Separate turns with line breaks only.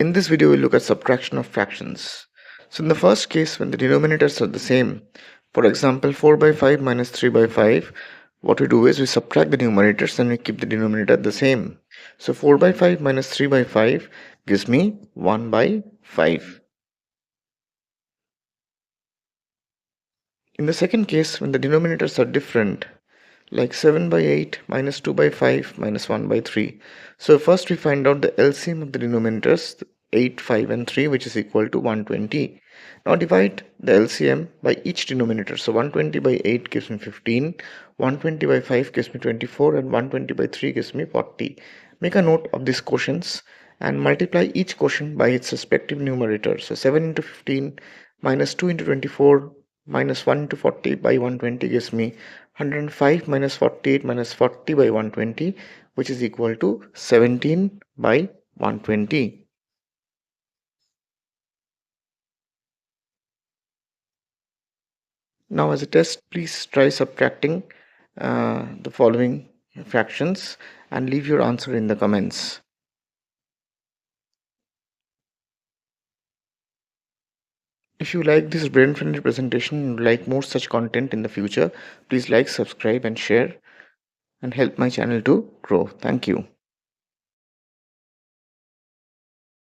In this video, we'll look at subtraction of fractions. So in the first case, when the denominators are the same, for example 4 by 5 minus 3 by 5, what we do is we subtract the numerators and we keep the denominator the same. So 4 by 5 minus 3 by 5 gives me 1 by 5. In the second case, when the denominators are different, like 7 by 8 minus 2 by 5 minus 1 by 3. So first we find out the LCM of the denominators, 8, 5 and 3, which is equal to 120. Now divide the LCM by each denominator. So 120 by 8 gives me 15, 120 by 5 gives me 24 and 120 by 3 gives me 40. Make a note of these quotients and multiply each quotient by its respective numerator. So 7 into 15 minus 2 into 24 minus 1 into 40 by 120 gives me 105 minus 48 minus 40 by 120, which is equal to 17 by 120. Now as a test, please try subtracting the following fractions and leave your answer in the comments. If you like this brain-friendly presentation and would like more such content in the future, please like, subscribe and share and help my channel to grow. Thank you.